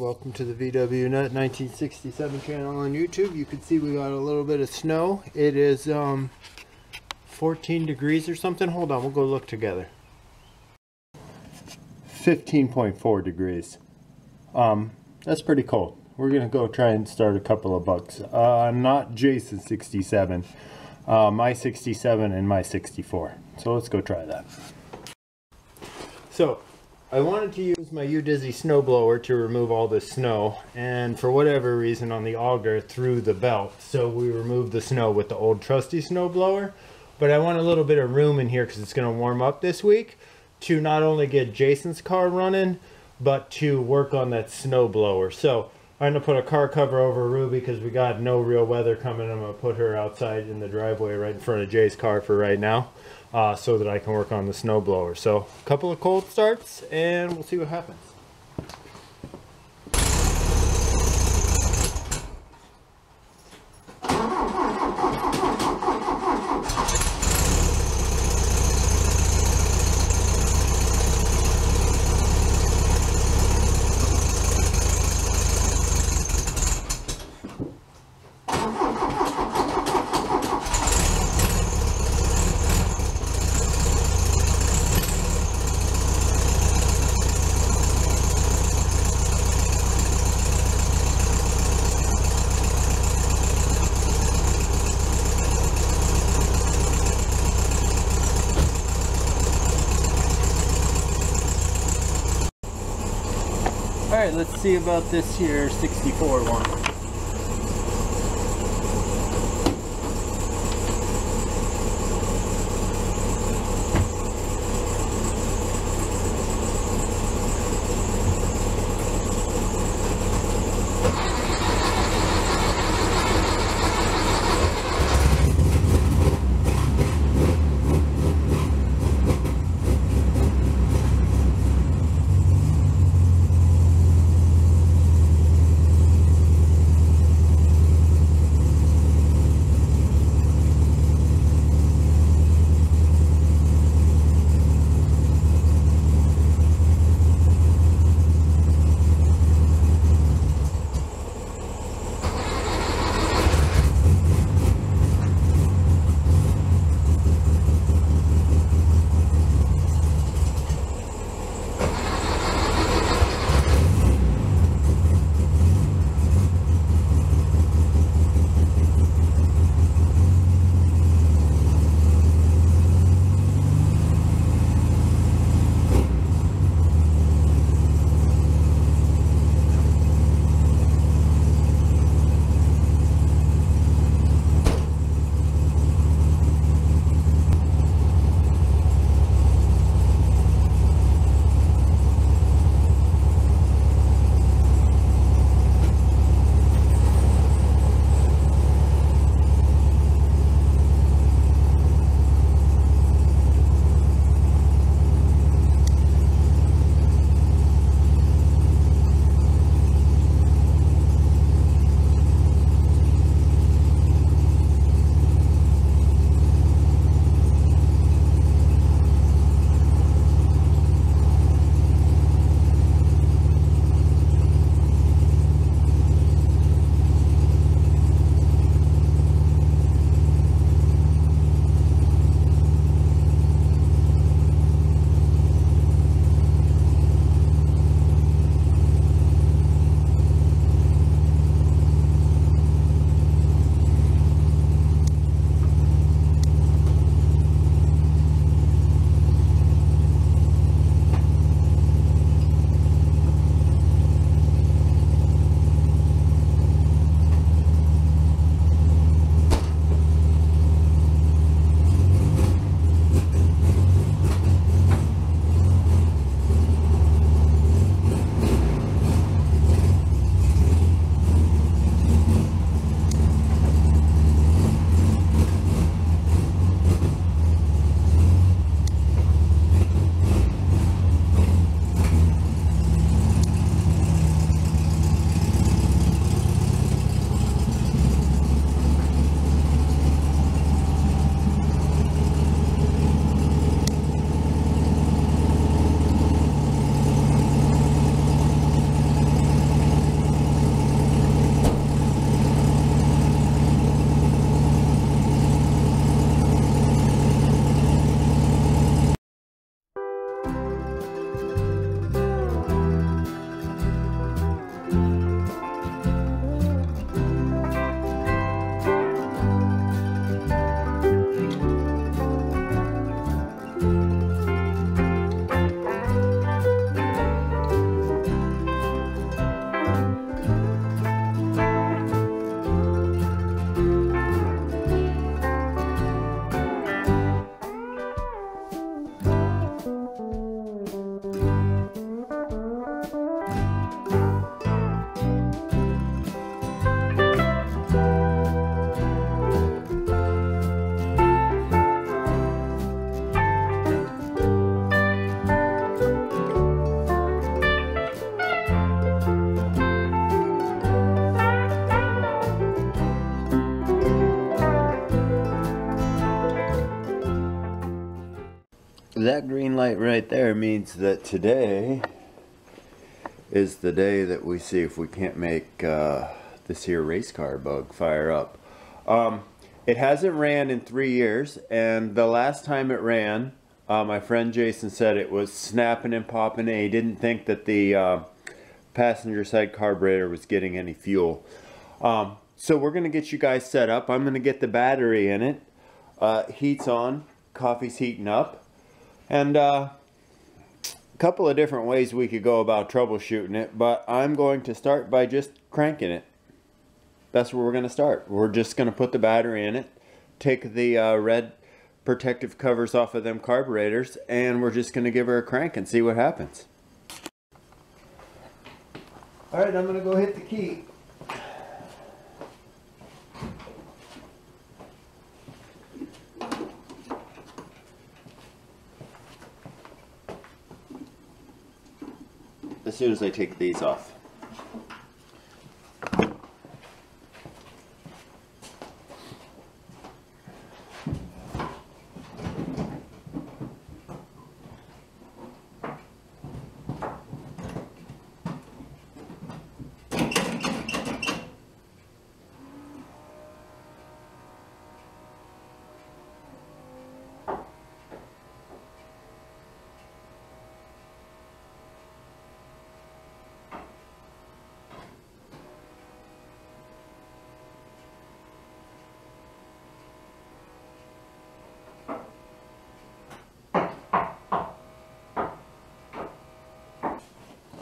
welcome to the vwnut 1967 channel on YouTube. You can see we got a little bit of snow. It is 14 degrees or something. Hold on, we'll go look together. 15.4 degrees. That's pretty cold. We're gonna go try and start a couple of bucks. Not Jason's 67, my 67 and my 64. So let's go try that. So I wanted to use my udizzy snowblower to remove all the snow, and for whatever reason on the auger threw the belt, so we removed the snow with the old trusty snowblower. But I want a little bit of room in here because it's going to warm up this week to not only get Jason's car running but to work on that snowblower. So I'm going to put a car cover over Ruby because we got no real weather coming. I'm going to put her outside in the driveway right in front of Jay's car for right now. So that I can work on the snowblower. So a couple of cold starts and we'll see what happens. Alright, let's see about this here 64 one. that green light right there means that today is the day that we see if we can't make this here race car bug fire up. It hasn't ran in 3 years, and the last time it ran, my friend Jason said it was snapping and popping, and he didn't think that the passenger side carburetor was getting any fuel. So we're going to get you guys set up. I'm going to get the battery in it. Heat's on, coffee's heating up, and a couple of different ways we could go about troubleshooting it, but I'm going to start by just cranking it. That's where we're going to start. We're just going to put the battery in it, take the red protective covers off of them carburetors, and we're just going to give her a crank and see what happens. Alright, I'm going to go hit the key. As soon as I take these off.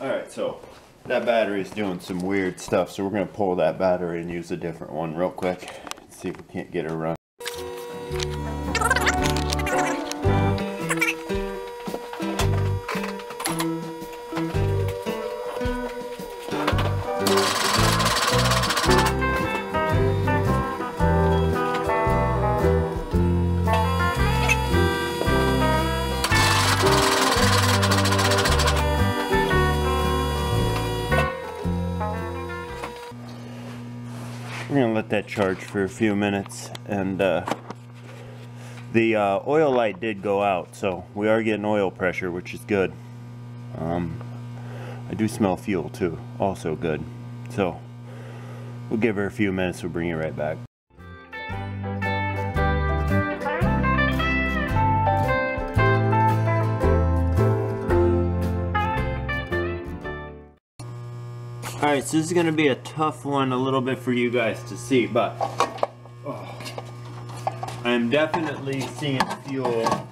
Alright, so that battery is doing some weird stuff, so we're going to pull that battery and use a different one real quick. See if we can't get her run. We're going to let that charge for a few minutes, and the oil light did go out, so we are getting oil pressure, which is good. I do smell fuel too, also good. So we'll give her a few minutes, we'll bring you right back. Alright, so this is going to be a tough one a little bit for you guys to see, but I'm definitely seeing fuel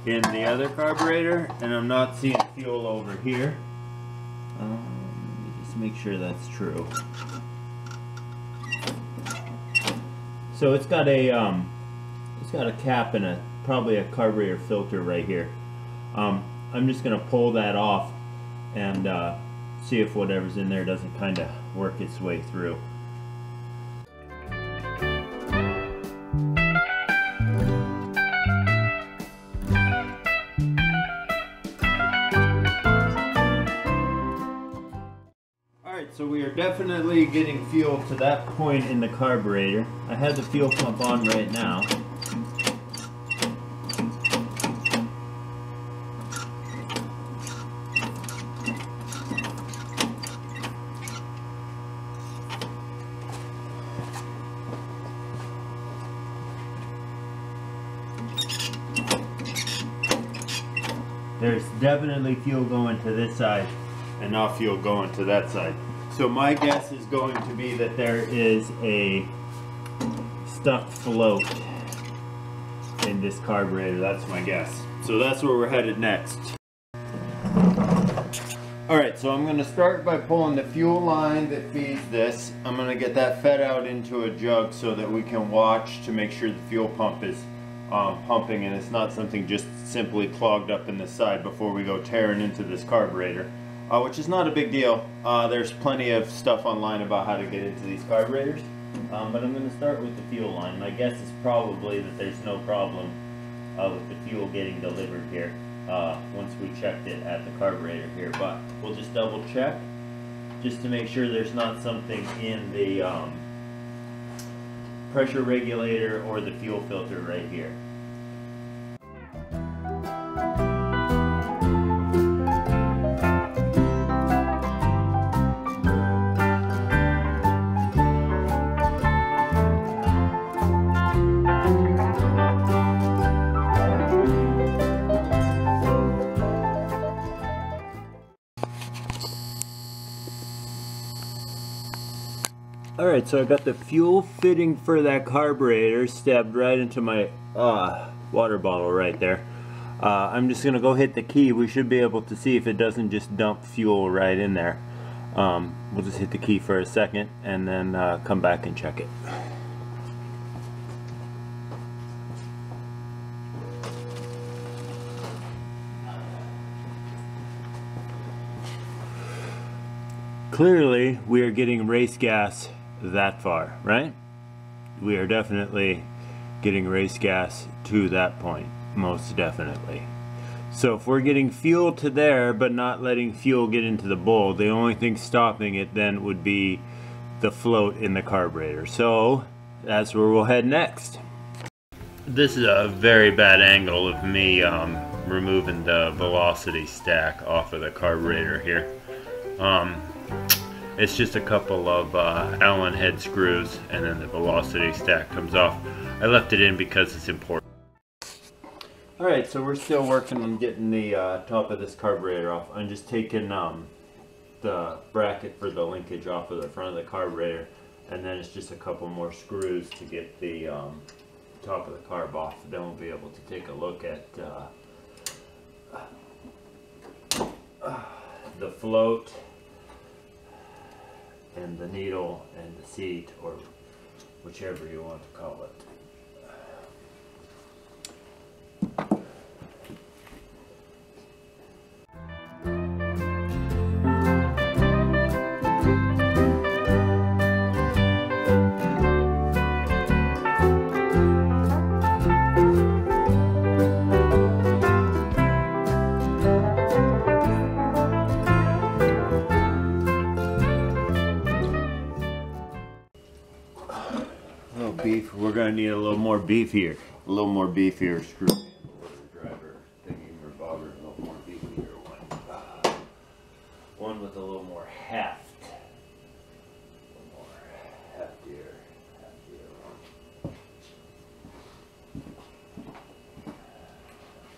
in the other carburetor, and I'm not seeing fuel over here. Let me just make sure that's true. So it's got a cap and probably a carburetor filter right here. I'm just going to pull that off and see if whatever's in there doesn't kind of work its way through. Alright, so we are definitely getting fuel to that point in the carburetor. I have the fuel pump on right now. There's definitely fuel going to this side and not fuel going to that side. So my guess is going to be that there is a stuck float in this carburetor. That's my guess. So that's where we're headed next. Alright, so I'm going to start by pulling the fuel line that feeds this. I'm going to get that fed out into a jug so that we can watch to make sure the fuel pump is pumping and it's not something just simply clogged up in the side before we go tearing into this carburetor, which is not a big deal. There's plenty of stuff online about how to get into these carburetors, but I'm going to start with the fuel line. My guess is probably that there's no problem with the fuel getting delivered here once we checked it at the carburetor here, but we'll just double check just to make sure there's not something in the pressure regulator or the fuel filter right here. Alright, so I got the fuel fitting for that carburetor stabbed right into my water bottle right there. I'm just going to go hit the key. We should be able to see if it doesn't just dump fuel right in there. We'll just hit the key for a second and then come back and check it. Clearly, we are getting race gas that far, right? We are definitely getting race gas to that point, most definitely. So if we're getting fuel to there, but not letting fuel get into the bowl, the only thing stopping it then would be the float in the carburetor. So that's where we'll head next. This is a very bad angle of me removing the velocity stack off of the carburetor here. It's just a couple of Allen head screws and then the velocity stack comes off. I left it in because it's important. Alright, so we're still working on getting the top of this carburetor off. I'm just taking the bracket for the linkage off of the front of the carburetor, and then it's just a couple more screws to get the top of the carb off. Then we'll be able to take a look at the float and the needle and the seat, or whichever you want to call it. Beef. We're gonna need a little more beef here. A little more beefier screw. Driver thingy or bobber. A little more beefier one. One with a little more heft. A little more heftier one.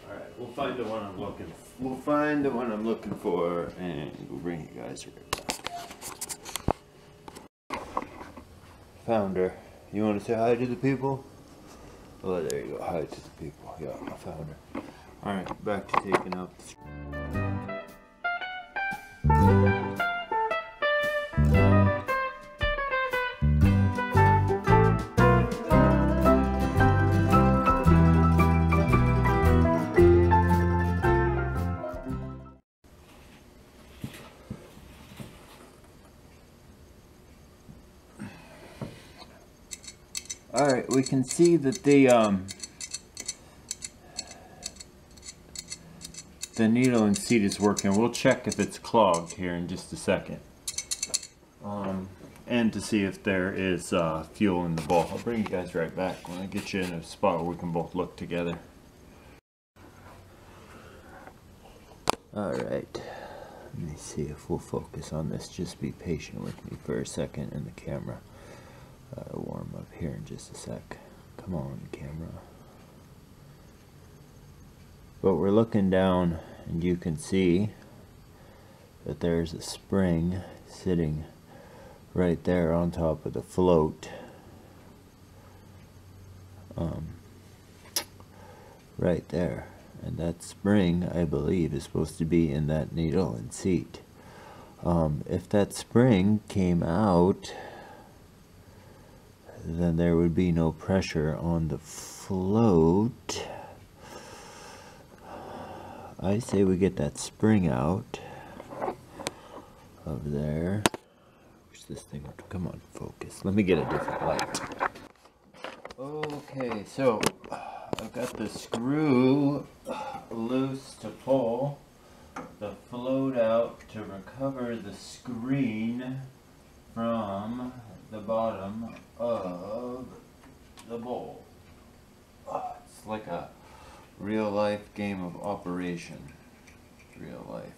All right, we'll find the one I'm looking for. We'll find the one I'm looking for, and we'll bring you guys right back. Found her. You want to say hi to the people? Oh, there you go. Hi to the people. Yeah, I found her. Alright, back to taking out the screw. Alright, we can see that the needle and seat is working. We'll check if it's clogged here in just a second. And to see if there is fuel in the bowl. I'll bring you guys right back when I get you in a spot where we can both look together. Alright, let me see if we'll focus on this. Just be patient with me for a second in the camera. Warm up here in just a sec. Come on, camera. But we're looking down and you can see that there's a spring sitting right there on top of the float. Right there. And that spring, I believe, is supposed to be in that needle and seat. If that spring came out, then there would be no pressure on the float. I say we get that spring out of there. Wish this thing would come on, focus. Let me get a different light. Okay, so I've got the screw loose to pull the float out to recover the screen from the bottom of the bowl. It's like a real life game of Operation. Real life.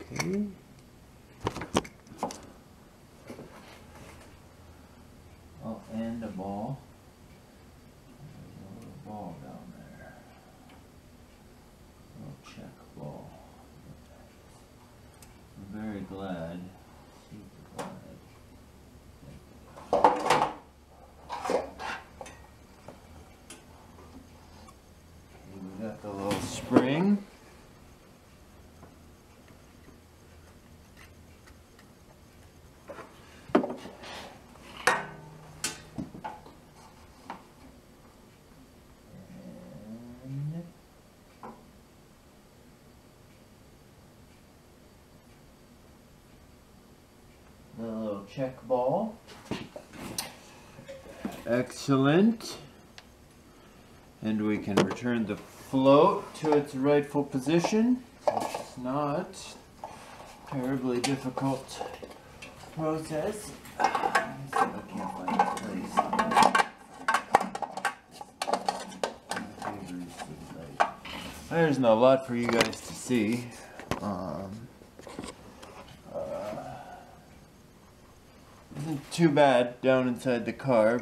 Okay. Oh, and a ball. There's a little ball down there. A little check ball. very glad. Super glad. Okay, we got the little spring. The little check ball. Excellent. And we can return the float to its rightful position, which is not a terribly difficult process. Let me see if I can't find a place. There's not a lot for you guys to see. Isn't too bad down inside the car.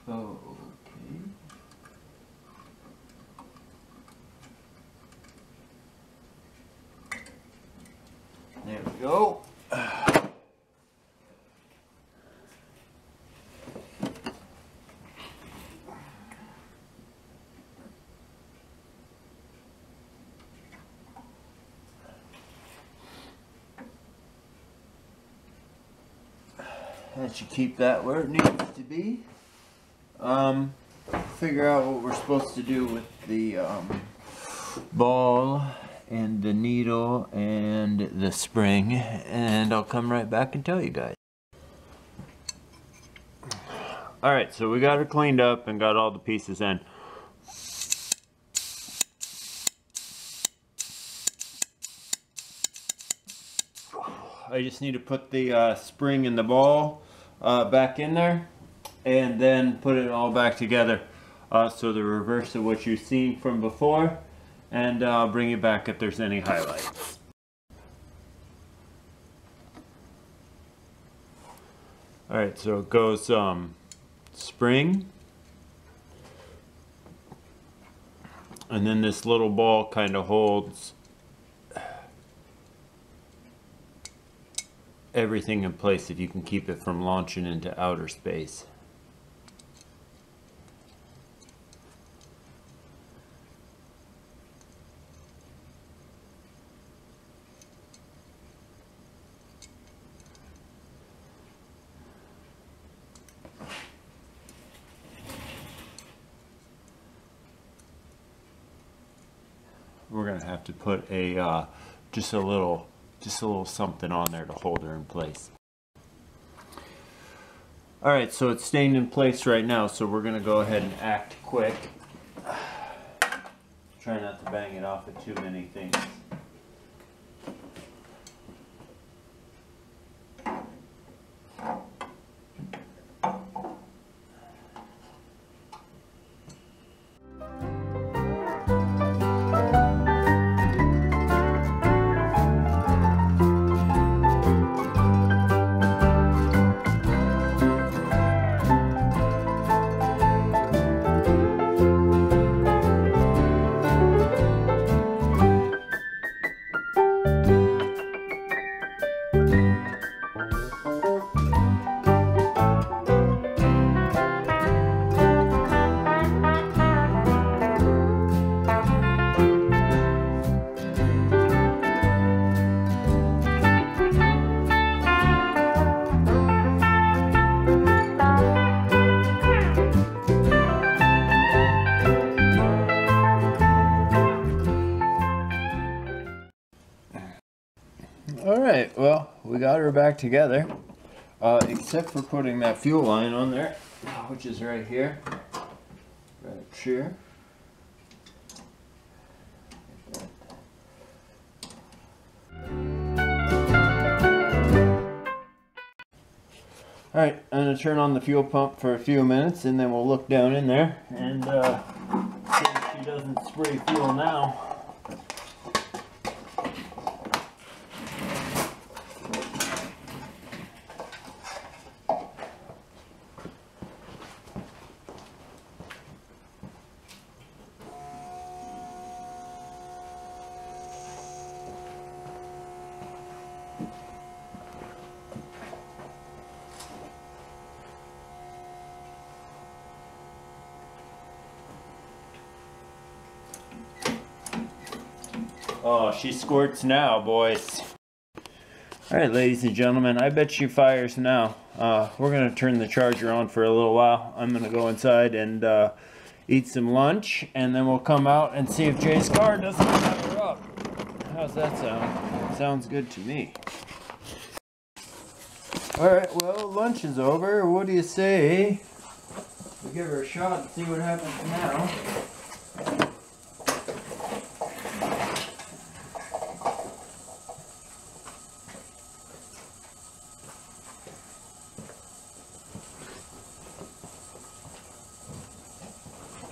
Okay. There we go. That should keep that where it needs to be. Figure out what we're supposed to do with the ball and the needle and the spring, and I'll come right back and tell you guys. Alright, so we got her cleaned up and got all the pieces in. I just need to put the spring and the ball back in there, and then put it all back together. So the reverse of what you've seen from before, and I'll bring you back if there's any highlights. Alright, so it goes spring, and then this little ball kind of holds everything in place if you can keep it from launching into outer space. We're gonna have to put a just a little something on there to hold her in place. Alright, so it's staying in place right now, so we're gonna go ahead and act quick. Try not to bang it off of too many things. Alright, well, we got her back together, except for putting that fuel line on there, which is right here, right here. Alright, I'm going to turn on the fuel pump for a few minutes and then we'll look down in there and see if she doesn't spray fuel now. Oh, she squirts now, boys. Alright, ladies and gentlemen, I bet she fires now. We're going to turn the charger on for a little while. I'm going to go inside and eat some lunch, and then we'll come out and see if Jay's car doesn't fire up. How's that sound? Sounds good to me. Alright, well, lunch is over. What do you say we give her a shot and see what happens now?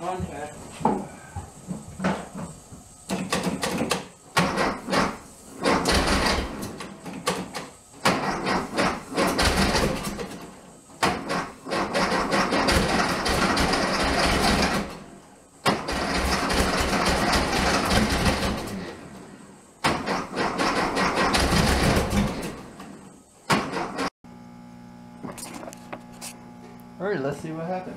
Contact. Alright, let's see what happens.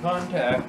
contact.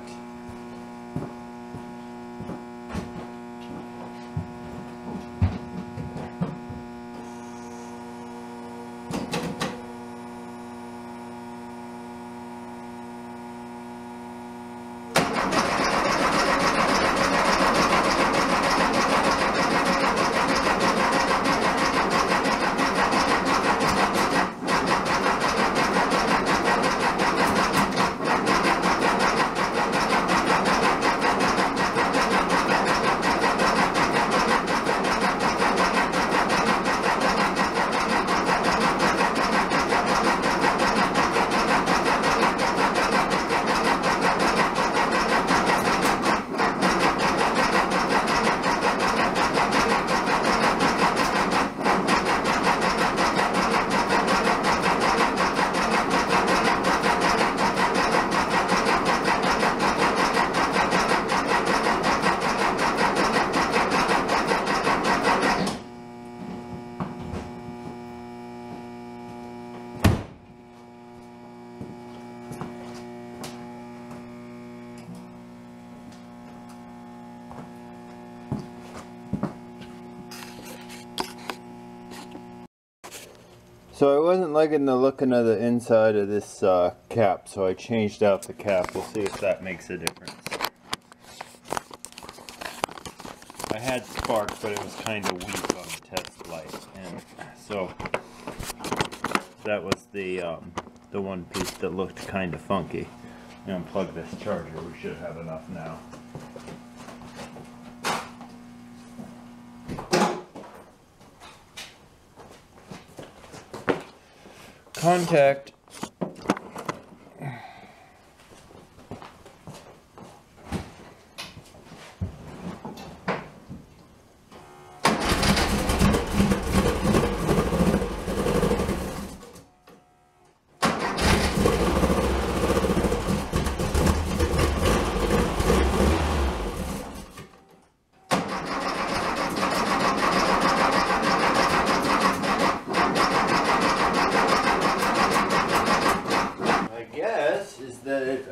So I wasn't liking the looking of the inside of this cap, so I changed out the cap. We'll see if that makes a difference. I had spark, but it was kind of weak on the test light, and so that was the one piece that looked kind of funky. Unplug this charger. We should have enough now. Contact.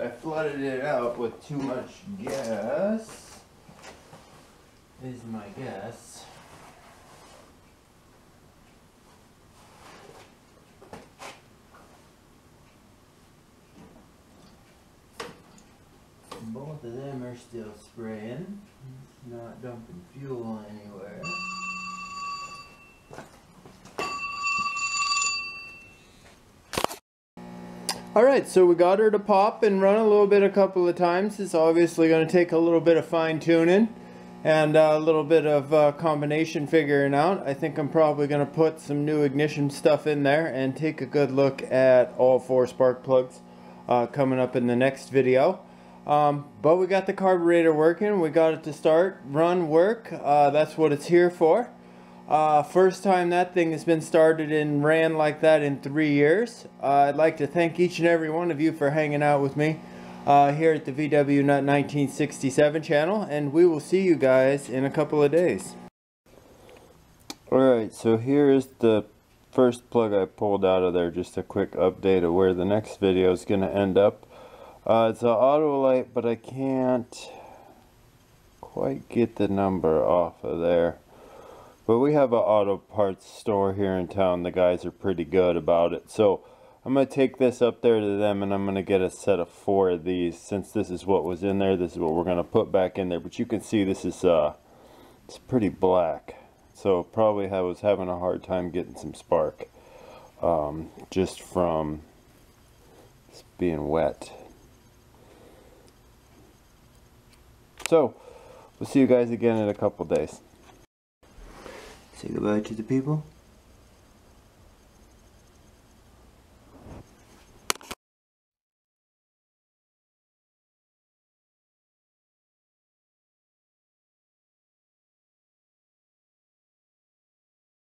I flooded it out with too much gas, is my guess. Both of them are still spraying. It's not dumping fuel anywhere. Alright, so we got her to pop and run a little bit a couple of times. It's obviously going to take a little bit of fine tuning and a little bit of combination figuring out. I think I'm probably going to put some new ignition stuff in there and take a good look at all 4 spark plugs coming up in the next video. But we got the carburetor working. We got it to start, run, work. That's what it's here for. First time that thing has been started and ran like that in 3 years. I'd like to thank each and every one of you for hanging out with me here at the vwnut 1967 channel, and we will see you guys in a couple of days. Alright, so here is the first plug I pulled out of there. Just a quick update of where the next video is going to end up. It's an auto light, but I can't quite get the number off of there. But we have an auto parts store here in town. The guys are pretty good about it. So I'm going to take this up there to them, and I'm going to get a set of 4 of these. Since this is what was in there, this is what we're going to put back in there. But you can see this is it's pretty black. So probably I was having a hard time getting some spark. Just from it's being wet. So we'll see you guys again in a couple days. Say goodbye to the people.